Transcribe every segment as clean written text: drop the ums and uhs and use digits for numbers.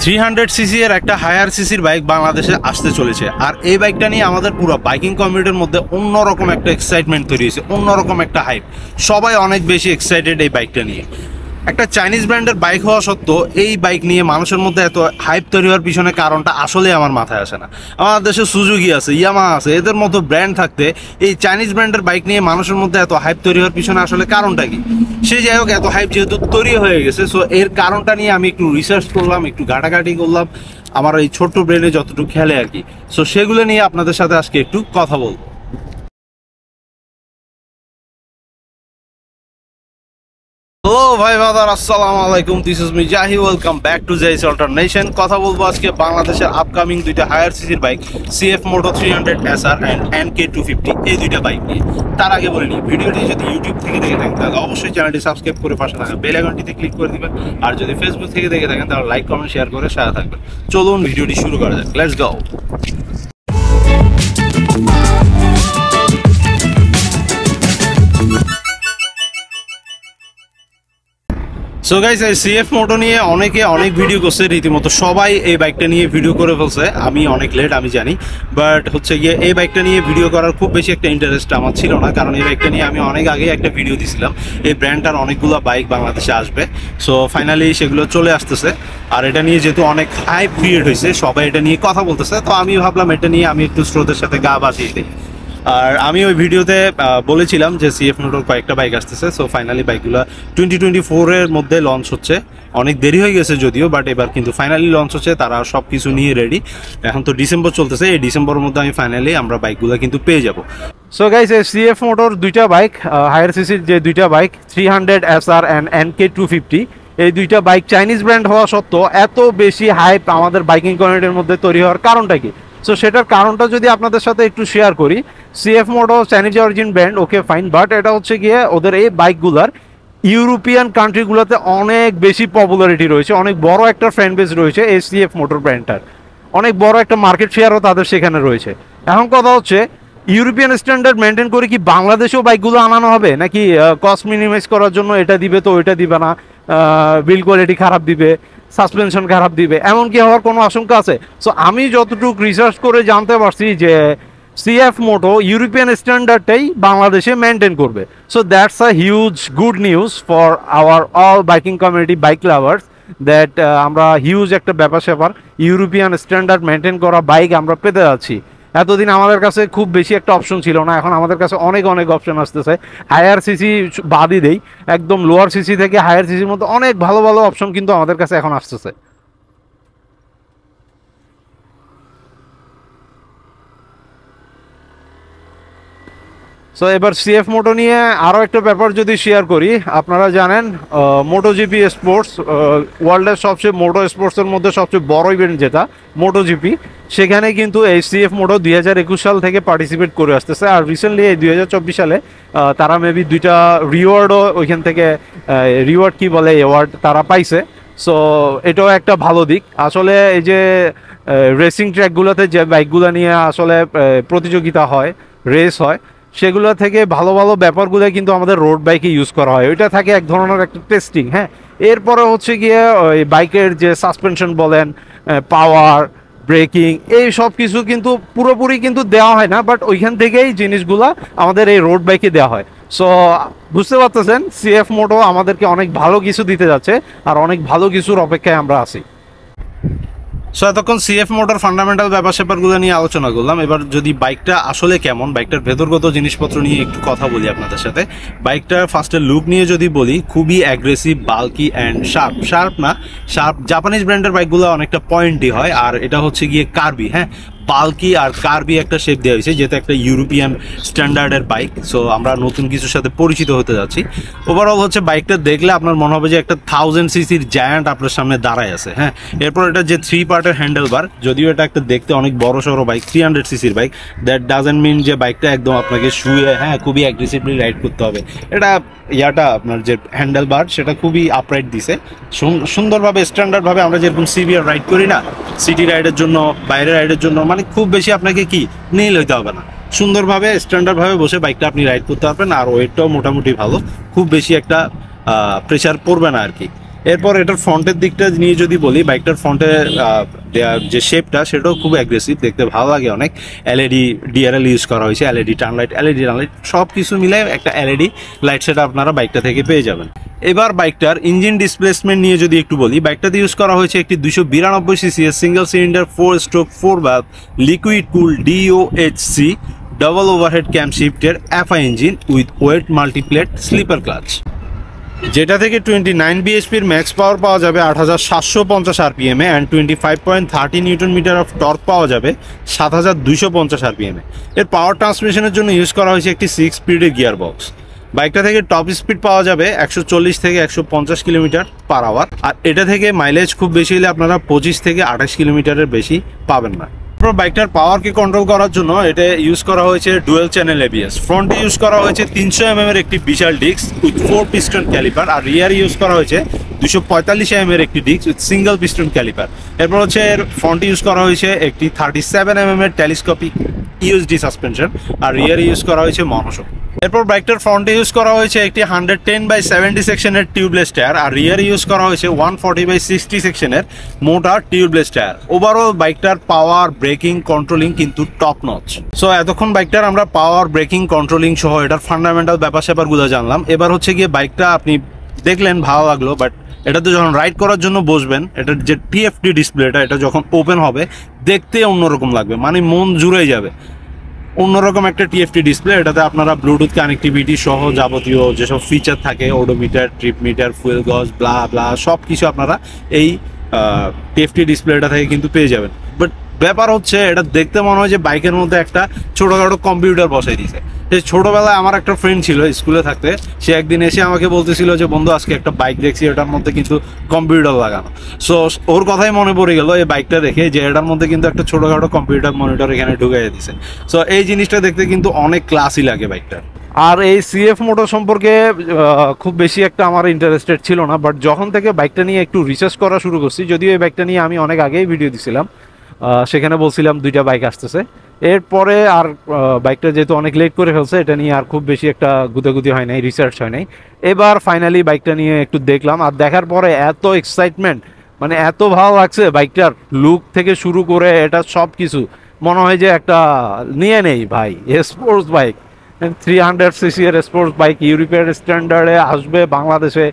300 CC এর একটা higher সিসির বাইক বাংলাদেশে আসতে চলেছে। আর এই বাইকটা নিয়ে আমাদের পুরো বাইকিং কমিউনিটির মধ্যে অন্যরকম একটা এক্সাইটমেন্ট তৈরি হয়েছে, অন্যরকম একটা হাইপ। সবাই অনেক বেশি এক্সাইটেড এই বাইকটা নিয়ে। একটা চাইনিজ ব্র্যান্ডের বাইক হওয়া সত্ত্বেও এই বাইক নিয়ে মানুষের মধ্যে এত হাইপ তৈরি হওয়ার পিছনে কারণটা আসলে আমার মাথায় আসে না। আমাদের দেশে সুজুকি আছে, ইয়ামাহা আছে, এদের মতো ব্র্যান্ড থাকতে এই চাইনিজ ব্র্যান্ডের বাইক নিয়ে মানুষের মধ্যে এত হাইপ তৈরি হওয়ার পিছনে আসলে কারণটা কি? সে যাই হোক, এত হাইপ যেহেতু তৈরি হয়ে গেছে, সো এর কারণটা নিয়ে আমি একটু রিসার্চ করলাম, একটু ঘাটাঘাটি করলাম আমার এই ছোট্ট ব্রেনে যতটুকু খেলে আর কি। সো সেগুলো নিয়ে আপনাদের সাথে আজকে একটু কথা বলবো। হ্যালো ভাই বাদার, আসসালামু আলাইকুম। This is me Jahi, welcome back to Jais Alternation. কথা বলবো আজকে বাংলাদেশের আপকামিং দুইটা হায়ার সিসির bike, CF Moto 300 SR and NK 250, এই দুইটা বাইক নিয়ে। তার আগে বলে নিই, ভিডিওটি যদি ইউটিউব থেকে দেখে থাকেন তাহলে অবশ্যই চ্যানেলটি সাবস্ক্রাইব করে পাশে থাকা বেল আইকনটিতে ক্লিক করে দিবেন। আর যদি ফেসবুক থেকে দেখে থাকেন তাহলে লাইক, কমেন্ট, শেয়ার করে সাথে থাকবেন। চলুন ভিডিওটি শুরু করা যাক, লেটস গো। সো গাইস, এই CF Moto নিয়ে অনেকে অনেক ভিডিও করছে, রীতিমতো সবাই এই বাইকটা নিয়ে ভিডিও করে ফেলছে। আমি অনেক লেট, আমি জানি, বাট হচ্ছে গিয়ে এই বাইকটা নিয়ে ভিডিও করার খুব বেশি একটা ইন্টারেস্ট আমার ছিল না, কারণ এই বাইকটা নিয়ে আমি অনেক আগে একটা ভিডিও দিছিলাম। এই ব্র্যান্ডটার অনেকগুলো বাইক বাংলাদেশে আসবে, সো ফাইনালি সেগুলো চলে আসতেছে। আর এটা নিয়ে যেহেতু অনেক হাইপ ক্রিয়েট হয়েছে, সবাই এটা নিয়ে কথা বলতেছে, তো আমি ভাবলাম এটা নিয়ে আমি একটু স্রোতের সাথে গা বাজিয়ে দিই। আর আমি ওই ভিডিওতে বলেছিলাম যে CF Moto কয়েকটা বাইক আসতেছে, সো ফাইনালি বাইকগুলো 2024-এর মধ্যে লঞ্চ হচ্ছে। অনেক দেরি হয়ে গেছে যদিও, বাট এবার কিন্তু ফাইনালি লঞ্চ হচ্ছে। তারা সব কিছু নিয়ে রেডি। এখন তো ডিসেম্বর চলতেছে, এই ডিসেম্বরের মধ্যে আমি ফাইনালি আমরা বাইকগুলো কিন্তু পেয়ে যাব। সো গাইস, এই CF Motoর দুইটা বাইক, হায়ার সিসির যে দুইটা বাইক 300 SR অ্যান্ড NK 250, এই দুইটা বাইক চাইনিজ ব্র্যান্ড হওয়া সত্ত্বেও এত বেশি হাইপ আমাদের বাইকিং কমিউনিটির মধ্যে তৈরি হওয়ার কারণটা কি? সো সেটার কারণটা যদি আপনাদের সাথে একটু শেয়ার করি। CF Moto Chinese origin brand, okay fine, but এটা হচ্ছে গিয়ে ওদের এই বাইকগুলার ইউরোপিয়ান কান্ট্রিগুলোতে অনেক বেশি পপুলারিটি রয়েছে, অনেক বড় একটা ফ্যান বেস রয়েছে এই CF Moto ব্র্যান্ডটার, অনেক বড় একটা মার্কেট শেয়ারও তাদের সেখানে রয়েছে। এখন কথা হচ্ছে, ইউরোপিয়ান স্ট্যান্ডার্ড মেনটেন করে কি বাংলাদেশেও বাইকগুলো আনানো হবে, নাকি কস্ট মিনিমাইজ করার জন্য এটা দিবে তো ওইটা দিবে না, বিল কোয়ালিটি খারাপ দিবে, সাসপেনশন খারাপ দিবে, এমন কি হওয়ার কোনো আশঙ্কা আছে? সো আমি যতটুকু রিসার্চ করে জানতে পারছি যে CF Moto ইউরোপিয়ান স্ট্যান্ডার্ডটাই বাংলাদেশে মেনটেন করবে। So that's a huge good news for our all biking community, bike lovers, that আমরা হিউজ একটা ব্যাপার স্যাপার ইউরোপিয়ান স্ট্যান্ডার্ড মেনটেন করা বাইক আমরা পেতে যাচ্ছি। এতদিন আমাদের কাছে খুব বেশি একটা অপশন ছিল না, এখন আমাদের কাছে অনেক অনেক অপশন আসতেছে। হায়ার সিসি বাদই দেই, একদম লোয়ার সিসি থেকে হায়ার সিসির মধ্যে অনেক ভালো ভালো অপশন কিন্তু আমাদের কাছে এখন আসতেছে। সো এবার CF Moto নিয়ে আরও একটা ব্যাপার যদি শেয়ার করি, আপনারা জানেন MotoGP স্পোর্টস, ওয়ার্ল্ডের সবচেয়ে মোটো স্পোর্টসের মধ্যে সবচেয়ে বড় ইভেন্ট যেটা MotoGP, সেখানে কিন্তু এই CF Moto 2021 সাল থেকে পার্টিসিপেট করে আসতেছে। আর রিসেন্টলি এই 2024 সালে তারা মেবি দুইটা রিওয়ার্ডও ওইখান থেকে, রিওয়ার্ড কি বলে, অ্যাওয়ার্ড তারা পাইছে। সো এটাও একটা ভালো দিক। আসলে এই যে রেসিং ট্র্যাকগুলোতে যে বাইকগুলো নিয়ে আসলে প্রতিযোগিতা হয়, রেস হয়, সেগুলো থেকে ভালো ভালো ব্যাপারগুলো কিন্তু আমাদের রোড বাইকে ইউজ করা হয়। ওইটা থাকে এক ধরনের একটা টেস্টিং। হ্যাঁ, এরপরে হচ্ছে গিয়ে ওই বাইকের যে সাসপেনশন বলেন, পাওয়ার, ব্রেকিং, এই সব কিছু কিন্তু পুরোপুরি কিন্তু দেওয়া হয় না, বাট ওইখান থেকেই জিনিসগুলো আমাদের এই রোড বাইকে দেওয়া হয়। সো বুঝতে পারতেছেন, CF Moto আমাদেরকে অনেক ভালো কিছু দিতে যাচ্ছে, আর অনেক ভালো কিছুর অপেক্ষায় আমরা আছি। সো এতক্ষণ CF Motoর ফান্ডামেন্টাল ব্যাপার স্যাপারগুলো নিয়ে আলোচনা করলাম। এবার যদি বাইকটা আসলে কেমন, বাইকটার ভেতরগত জিনিসপত্র নিয়ে একটু কথা বলি আপনাদের সাথে। বাইকটার ফার্স্টের লুক নিয়ে যদি বলি, খুবই অ্যাগ্রেসিভ, বাল্কি অ্যান্ড শার্প না, জাপানিজ ব্র্যান্ডের বাইকগুলো অনেকটা পয়েন্টই হয়, আর এটা হচ্ছে গিয়ে কার্বি। হ্যাঁ, বাল্কি আর কার্বি একটা শেপ দেওয়া হয়েছে, যেটা একটা ইউরোপিয়ান স্ট্যান্ডার্ডের বাইক। সো আমরা নতুন কিছুর সাথে পরিচিত হতে যাচ্ছি। ওভারঅল হচ্ছে বাইকটা দেখলে আপনার মনে হবে যে একটা 1000 সিসির জায়ান্ট আপনার সামনে দাঁড়ায় আছে। হ্যাঁ, এরপর এটা যে 3 পার্টের হ্যান্ডেল বার, যদিও এটা একটা দেখতে অনেক বড় সড়ো বাইক, 300 সিসির বাইক, দ্যাট ডাজেন্ট মিন যে বাইকটা একদম আপনাকে শুয়ে খুবই অ্যাগ্রেসিভলি রাইড করতে হবে। এটা আপনার যে হ্যান্ডেল বার সেটা খুবই আপরাইট দিছে, সুন্দরভাবে স্ট্যান্ডার্ডভাবে আমরা যেরকম সিভিআর রাইড করি না, সিটি রাইডের জন্য, বাইরে রাইডের জন্য, মানে খুব বেশি আপনাকে কি নীল হইতে হবে না, সুন্দরভাবে স্ট্যান্ডার্ডভাবে বসে বাইকটা আপনি রাইড করতে পারবেন। আর ওয়েটটাও মোটামুটি ভালো, খুব বেশি একটা প্রেশার পড়বে না আর কি। এরপর এটার ফ্রন্টের দিকটা নিয়ে যদি বলি, বাইকটার ফ্রন্টের যে শেপটা সেটাও খুব অ্যাগ্রেসিভ, দেখতে ভালো লাগে অনেক। এলইডি ডিআরএল ইউজ করা হয়েছে, এলইডি টার্নলাইট, এলইডি টার্নলাইট সব কিছু মিলে একটা এলইডি লাইট সেট আপনারা বাইকটা থেকে পেয়ে যাবেন। এবার বাইকটার ইঞ্জিন ডিসপ্লেসমেন্ট নিয়ে যদি একটু বলি, বাইকটাতে ইউজ করা হয়েছে একটি 292 সিসি এর single cylinder 4 valve liquid cool DOHC double overhead ক্যামশিফটের FI engine with wet multiplate slipper clutch, যেটা থেকে 29 বিএইচপির ম্যাক্স পাওয়ার পাওয়া যাবে 8750 আরপিএম এ and 25.30 newton meter of torque পাওয়া যাবে 7250 আরপিএম এ। এর পাওয়ার ট্রান্সমিশনের জন্য ইউজ করা হয়েছে একটি 6 স্পিডের গিয়ার বক্স। বাইকটা থেকে টপ স্পিড পাওয়া যাবে 140 থেকে 150 কিলোমিটার পার আওয়ার, আর এটা থেকে মাইলেজ খুব বেশি হলে আপনারা 25 থেকে 28 কিলোমিটারের বেশি পাবেন না। বাইকটার পাওয়ারকে কন্ট্রোল করার জন্য এটা ইউজ করা হয়েছে ডুয়েল চ্যানেল এবিএস। ফ্রন্টে ইউজ করা হয়েছে 300 mm এর একটি বিশাল ডিস্ক উইথ 4 পিস্টন ক্যালিপার, আর রিয়ার ইউজ করা হয়েছে 245 mm এর একটি disc with single piston caliper. এরপর হচ্ছে এর ফ্রন্টে ইউজ করা হয়েছে একটি 37 mm এর টেলিস্কোপিক ইউএসডি সাসপেনশন, আর রিয়ার ইউজ করা হয়েছে মনোশক। এরপর বাইকটার ফ্রন্টে ইউজ করা হয়েছে একটি 110/70 সেকশনের টিউবলেস টায়ার, আর রিয়ার ইউজ করা হয়েছে 140/60 সেকশনের মোটা টিউবলেস টায়ার। ওভারঅল বাইকটার পাওয়ার, ব্রেকিং, কন্ট্রোলিং কিন্তু টপ নচ। সো এতক্ষণ বাইকটার আমরা পাওয়ার, ব্রেকিং, কন্ট্রোলিং সহ এটার ফান্ডামেন্টাল ব্যাপার স্যাপারগুলো জানলাম। এবার হচ্ছে গিয়ে বাইকটা আপনি দেখলেন, ভালো লাগলো, বাট এটাতে যখন রাইড করার জন্য বসবেন, এটার যে টিএফটি ডিসপ্লেটা এটা যখন ওপেন হবে দেখতে অন্যরকম লাগবে, মানে মন জুড়ে যাবে। অন্যরকম একটা টিএফটি ডিসপ্লে, এটাতে আপনারা ব্লুটুথ কানেক্টিভিটি সহ যাবতীয় যেসব ফিচার থাকে, ওডোমিটার, ট্রিপ মিটার, ফুয়েল গজ, ব্লা ব্লা সব কিছু আপনারা এই টিএফটি ডিসপ্লেটা থেকে কিন্তু পেয়ে যাবেন। বাট ব্যাপার হচ্ছে এটা দেখতে মনে হয় যে বাইকের মধ্যে একটা ছোটোখাটো কম্পিউটার বসাই দিয়েছে। সেই ছোটোবেলায় আমার একটা ফ্রেন্ড ছিল স্কুলে থাকতে, সে একদিন এসে আমাকে বলতেছিল যে বন্ধু আজকে একটা বাইক দেখছি, এটার মধ্যে কিন্তু কম্পিউটার লাগানো। সো ওর কথাই মনে পড়ে গেল এই বাইকটা দেখে, যে এটার মধ্যে কিন্তু একটা ছোটোখাটো কম্পিউটার মনিটর এখানে ঢুকাই দিছে। সো এই জিনিসটা দেখতে কিন্তু অনেক ক্লাসি লাগে বাইকটা। আর এই সিএফ মোটর সম্পর্কে খুব বেশি একটা আমার ইন্টারেস্টেড ছিল না, বাট যখন থেকে বাইকটা নিয়ে একটু রিসার্চ করা শুরু করছি, যদিও এই বাইকটা নিয়ে আমি অনেক আগেই ভিডিও দিছিলাম, সেখানে বলছিলাম 2টা বাইক আসতেছে। এরপরে আর বাইকটা যেহেতু অনেক লেট করে ফেলছে, এটা নিয়ে আর খুব বেশি একটা গুতাগুতি হয় নাই, রিসার্চ হয় নাই। এবার ফাইনালি বাইকটা নিয়ে একটু দেখলাম, আর দেখার পরে এত এক্সাইটমেন্ট, মানে এত ভালো লাগছে বাইকটার লুক থেকে শুরু করে এটা সব কিছু, মনে হয় যে একটা নিয়ে নেই ভাই। স্পোর্টস বাইক 300cc এর স্পোর্টস বাইক ইউরোপের স্ট্যান্ডার্ডে আসবে বাংলাদেশে,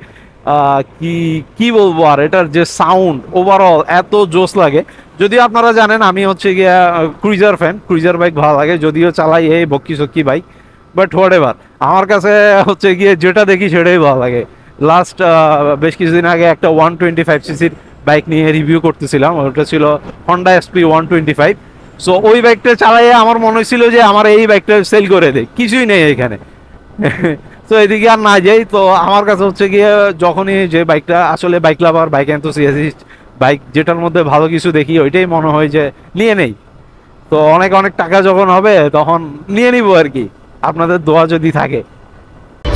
কি বলবো। আর এটার যে সাউন্ড ওভারঅল এত জোস লাগে। যদিও আপনারা জানেন আমি হচ্ছে গিয়া ক্রুইজার ফ্যান, ক্রুইজার বাইক ভালো লাগে, যদিও চালাই এই বক্কি সক্কি বাইক, বাট হোয়াট এভার, আমার কাছে হচ্ছে গিয়ে যেটা দেখি সেটাই ভালো লাগে। লাস্ট বেশ কিছুদিন আগে একটা 125cc বাইক নিয়ে রিভিউ করতেছিলাম, ওটা ছিল হন্ডা এসপি 125। সো ওই বাইকটা চালাইয়ে আমার মনে হয়েছিল যে আমার এই বাইকটা সেল করে দেয়, কিছুই নেই এখানে। তো এদিকে আর না যাই, তো আমার কাছে হচ্ছে গিয়ে যখনই যে বাইকটা আসলে বাইক লাভার, বাইক এনথুসিয়াস্ট, বাইক যেটার মধ্যে ভালো কিছু দেখি ওইটাই মনে হয় যে নিয়ে নেই। তো অনেক অনেক টাকা যখন হবে তখন নিয়ে নিব আর কি, আপনাদের দোয়া যদি থাকে।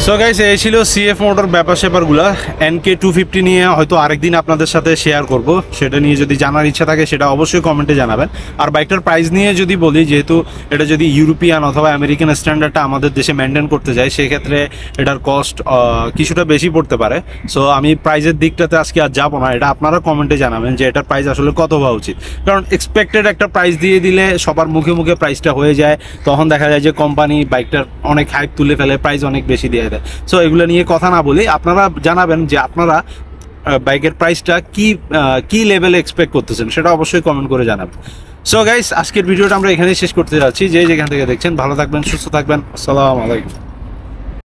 সো গাইস, এই ছিল সিএফ মোটর ব্যাপার স্যাপারগুলা। NK 250 নিয়ে হয়তো আরেকদিন আপনাদের সাথে শেয়ার করব, সেটা নিয়ে যদি জানার ইচ্ছা থাকে সেটা অবশ্যই কমেন্টে জানাবেন। আর বাইকটার প্রাইস নিয়ে যদি বলি, যেহেতু এটা যদি ইউরোপিয়ান অথবা আমেরিকান স্ট্যান্ডার্ডটা আমাদের দেশে মেনটেন করতে যায়, সেক্ষেত্রে এটার কস্ট কিছুটা বেশি পড়তে পারে। সো আমি প্রাইসের দিকটাতে আজকে আর যাবো না, এটা আপনারা কমেন্টে জানাবেন যে এটার প্রাইস আসলে কত হওয়া উচিত। কারণ এক্সপেক্টেড একটা প্রাইস দিয়ে দিলে সবার মুখে মুখে প্রাইসটা হয়ে যায়, তখন দেখা যায় যে কোম্পানি বাইকটার অনেক হাইপ তুলে ফেলে, প্রাইস অনেক বেশি দিয়ে দেয়। সো এগুলো নিয়ে কথা না বলি, আপনারা জানাবেন যে আপনারা বাইকের প্রাইসটা কি লেভেলে এক্সপেক্ট করতেছেন, সেটা অবশ্যই কমেন্ট করে জানাবেন। সো গাইস, আজকের ভিডিওটা আমরা এখানেই শেষ করতে যাচ্ছি। যে যেখান থেকে দেখছেন ভালো থাকবেন, সুস্থ থাকবেন। আসসালামু আলাইকুম।